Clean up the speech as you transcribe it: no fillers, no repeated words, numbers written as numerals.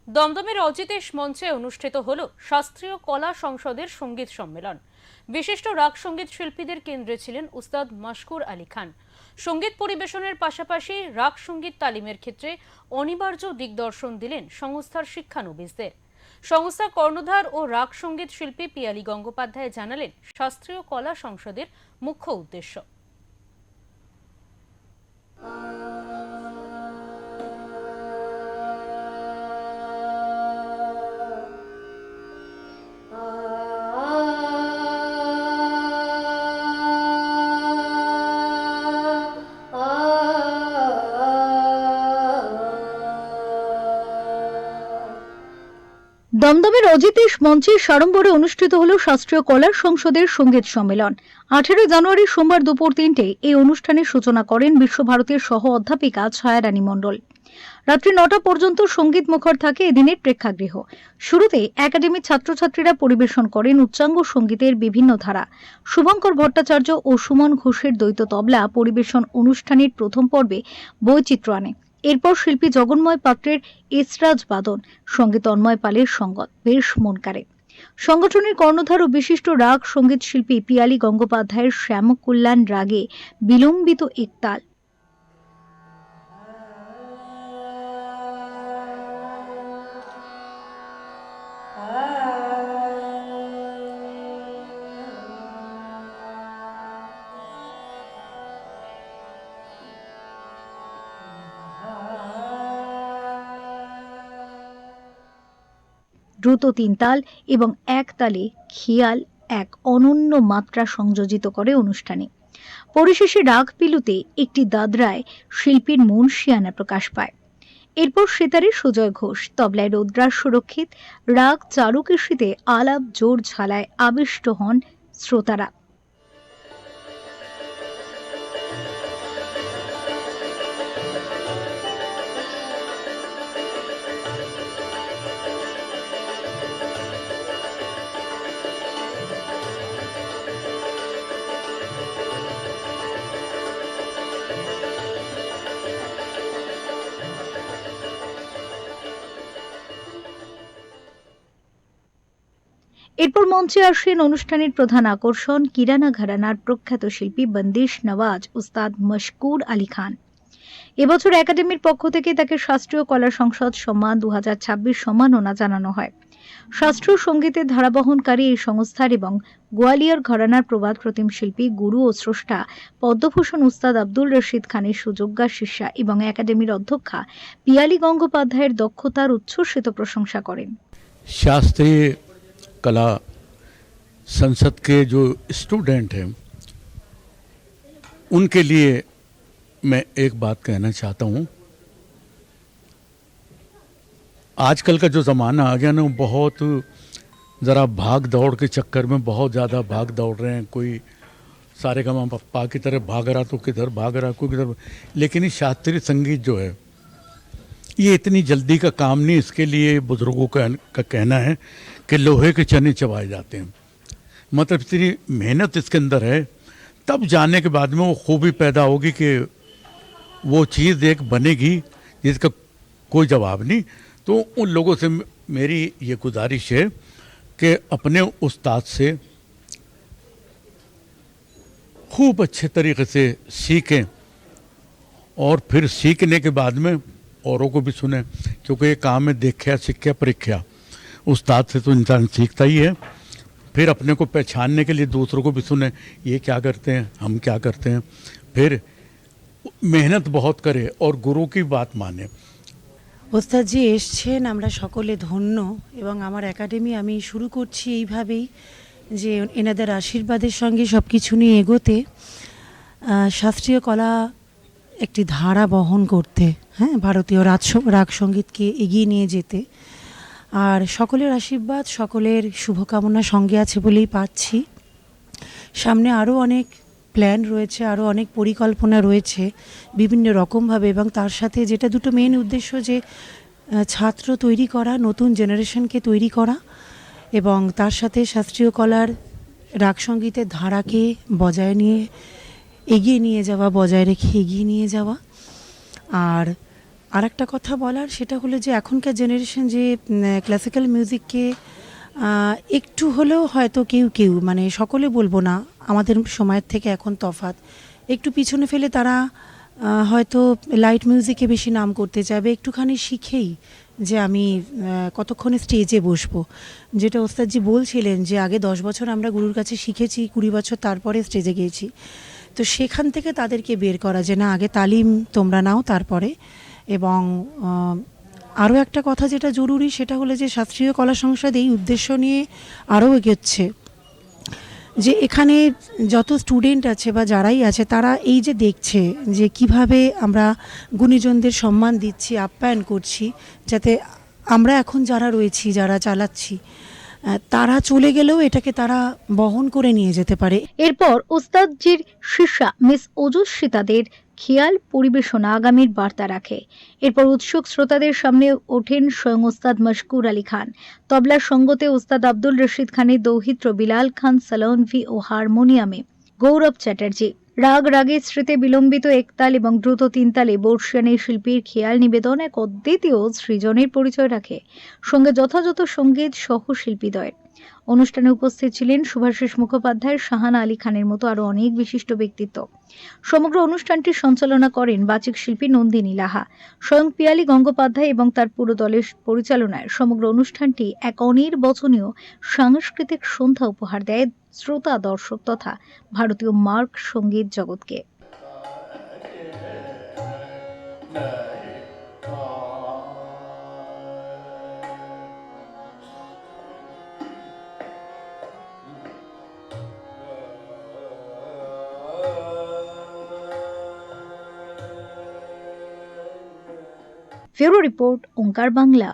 দমদমের অজিতেশ মঞ্চে অনুষ্ঠিত হল শাস্ত্রীয় কলা সংসদের সঙ্গীত সম্মেলন। বিশিষ্ট রাগ সঙ্গীত শিল্পীদের কেন্দ্রে ছিলেন উস্তাদ মশকুর আলী খান। সঙ্গীত পরিবেশনের পাশাপাশি রাগ সঙ্গীত তালিমের ক্ষেত্রে অনিবার্য দিকদর্শন দিলেন সংস্থার শিক্ষানবিশদের। সংস্থার কর্ণধার ও রাগ সঙ্গীত শিল্পী পিয়ালি গঙ্গোপাধ্যায় জানালেন শাস্ত্রীয় কলা সংসদের মুখ্য উদ্দেশ্য। দমদমের অজিতেশ মঞ্চে সাড়ম্বরে অনুষ্ঠিত হল শাস্ত্রীয় কলা সংসদের সঙ্গীত সম্মেলন। 18 জানুয়ারি সোমবার দুপুর 3টে এই অনুষ্ঠানের সূচনা করেন বিশ্বভারতীর সহ অধ্যাপিকা ছায়ারানী মণ্ডল। রাত্রি 9টা পর্যন্ত সঙ্গীত মুখর থাকে এদিনের প্রেক্ষাগৃহ। শুরুতে একাডেমির ছাত্রছাত্রীরা পরিবেশন করেন উচ্চাঙ্গ সঙ্গীতের বিভিন্ন ধারা। শুভঙ্কর ভট্টাচার্য ও সুমন ঘোষের দ্বৈত তবলা পরিবেশন অনুষ্ঠানের প্রথম পর্বে বৈচিত্র্য আনে। এরপর শিল্পী জগন্ময় পাত্রের এসরাজ বাদন, সঙ্গে তন্ময় পালের সঙ্গত বেশ মন কাড়ে। সংগঠনের কর্ণধার ও বিশিষ্ট রাগ সঙ্গীত শিল্পী পিয়ালি গঙ্গোপাধ্যায়ের শ্যামকল্যাণ রাগে বিলম্বিত একতাল, দ্রুত 3 তাল এবং এক তালে খেয়াল এক অনন্য মাত্রা সংযোজিত করে অনুষ্ঠানে। পরিশেষে রাগ পিলুতে একটি দাদরায় শিল্পীর মন শিয়ানা প্রকাশ পায়। এরপর সেতারে সুজয় ঘোষ, তবলায় রৌদ্রাস সুরক্ষিত, রাগ চারুকেশিতে আলাপ জোর ঝালায় আবিষ্ট হন শ্রোতারা। এরপর মঞ্চে আসেন অনুষ্ঠানের প্রধান আকর্ষণ কিরানা ঘরানার প্রখ্যাত শিল্পী বন্দিশ নওয়াজ উস্তাদ মশকুর আলী খান। এবছর একাডেমির পক্ষ থেকে তাকে শাস্ত্রীয় কলা সংসদ সম্মান 2026 সম্মাননা জানানো হয়। শাস্ত্রীয় সঙ্গীতের ধারাবহনকারী এই সংস্থার এবং গোয়ালিয়র ঘরানার প্রবাদ প্রতিম শিল্পী গুরু ও স্রষ্টা পদ্মভূষণ উস্তাদ আব্দুল রশিদ খানের সুযোগ্যা শিষ্যা এবং একাডেমির অধ্যক্ষা পিয়ালি গঙ্গোপাধ্যায়ের দক্ষতার উচ্ছ্বসিত প্রশংসা করেন। शास्त्रीय कला संसद के जो स्टूडेंट हैं उनके लिए मैं एक बात कहना चाहता हूँ। आजकल का जो ज़माना आ गया ना, बहुत ज़रा भाग दौड़ के चक्कर में बहुत ज़्यादा भाग दौड़ रहे हैं। कोई सारे का पप्पा की तरफ भाग रहा तो किधर भाग रहा, कोई किधर। लेकिन ये शास्त्रीय संगीत जो है ये इतनी जल्दी का काम नहीं। इसके लिए बुजुर्गों का कहना है कि लोहे के चने चबाए जाते हैं। मतलब इतनी मेहनत इसके अंदर है, तब जाने के बाद में वो खूबी पैदा होगी कि वो चीज़ एक बनेगी जिसका कोई जवाब नहीं। तो उन लोगों से मेरी ये गुजारिश है कि अपने उस्ताद से खूब अच्छे तरीके से सीखें और फिर सीखने के बाद में औरों को भी सुने, क्योंकि ये काम है देखा सीखा परीक्षा। उस्ताद से तो इंसान सीखता ही है, फिर अपने को पहचानने के लिए दूसरों को भी सुने, ये क्या करते हैं हम क्या करते हैं। फिर मेहनत बहुत करे और गुरु की बात माने। ওস্তাদজি এসছেন, আমরা সকলে ধন্য এবং আমার একাডেমি আমি শুরু করছি এইভাবেই যে এনাদের আশীর্বাদের সঙ্গে সব কিছু নিয়ে এগোতে, শাস্ত্রীয় কলা একটি ধারা বহন করতে, হ্যাঁ, ভারতীয় রাগ সঙ্গীতকে এগিয়ে নিয়ে যেতে। আর সকলের আশীর্বাদ সকলের শুভকামনা সঙ্গে আছে বলেই পাচ্ছি। সামনে আরও অনেক প্ল্যান রয়েছে, আরও অনেক পরিকল্পনা রয়েছে বিভিন্ন রকমভাবে, এবং তার সাথে যেটা দুটো মেন উদ্দেশ্য যে ছাত্র তৈরি করা, নতুন জেনারেশনকে তৈরি করা, এবং তার সাথে শাস্ত্রীয় কলার রাগ সঙ্গীতের ধারাকে বজায় নিয়ে এগিয়ে নিয়ে যাওয়া, বজায় রেখে এগিয়ে নিয়ে যাওয়া। আর আর একটা কথা বলার সেটা হলো যে এখনকার জেনারেশন যে ক্লাসিক্যাল মিউজিককে একটু হলেও হয়তো কেউ কেউ মানে সকলে বলবো না, আমাদের সময়ের থেকে এখন তফাৎ একটু পিছনে ফেলে তারা হয়তো লাইট মিউজিকে বেশি নাম করতে চাইবে, একটুখানি শিখেই যে আমি কতক্ষণে স্টেজে বসবো। যেটা ওস্তাদজি বলছিলেন যে আগে 10 বছর আমরা গুরুর কাছে শিখেছি, 20 বছর তারপরে স্টেজে গিয়েছি, তো সেখান থেকে তাদেরকে বের করা যে না, আগে তালিম তোমরা নাও তারপরে। এবং আরও একটা কথা যেটা জরুরি সেটা হলো যে শাস্ত্রীয় কলা সংসদ এই উদ্দেশ্য নিয়ে আরও এগোচ্ছে যে এখানে যত স্টুডেন্ট আছে বা যারাই আছে তারা এই যে দেখছে যে কিভাবে আমরা গুণীজনদের সম্মান দিচ্ছি, আপ্যায়ন করছি, যাতে আমরা এখন যারা রয়েছি, যারা চালাচ্ছি, তারা চলে গেলেও এটাকে তারা বহন করে নিয়ে যেতে পারে। এরপর ওস্তাদজির শিষ্যা মিস ওজস্বিতাদের খেয়াল পরিবেশনা আগামীর বার্তা রাখে। এরপর উৎসুক শ্রোতাদের সামনে ওঠেন স্বয়ং ওস্তাদ মশকুর আলী খান। তবলার সঙ্গতে ওস্তাদ আব্দুল রশিদ খানের দৌহিত্র বিলাল খান সালনভি ও হারমোনিয়ামে গৌরব চ্যাটার্জি। রাগ রাগের স্মৃতি বিলম্বিত একতাল এবং দ্রুত তিনতালে বর্ষিয়ান এই শিল্পীর খেয়াল নিবেদন এক অদ্বিতীয় সৃজনের পরিচয় রাখে, সঙ্গে যথাযথ সঙ্গীত সহ শিল্পীদ্বয়ের। অনুষ্ঠানে উপস্থিত ছিলেন শুভাশিস মুখোপাধ্যায়, শাহানা আলী খানের মতো আরো অনেক বিশিষ্ট ব্যক্তিত্ব। সমগ্র অনুষ্ঠানটি সঞ্চালনা করেন বাচিক শিল্পী নন্দিনী লাহা। স্বয়ং পিয়ালি গঙ্গোপাধ্যায় এবং তার পুরো দলের পরিচালনায় সমগ্র অনুষ্ঠানটি এক অনির্বচনীয় সাংস্কৃতিক সন্ধ্যা উপহার দেয় শ্রোতা, দর্শক তথা ভারতীয় মার্গ সঙ্গীত জগৎকে। ব্যুরো রিপোর্ট, ওঙ্কার বাংলা।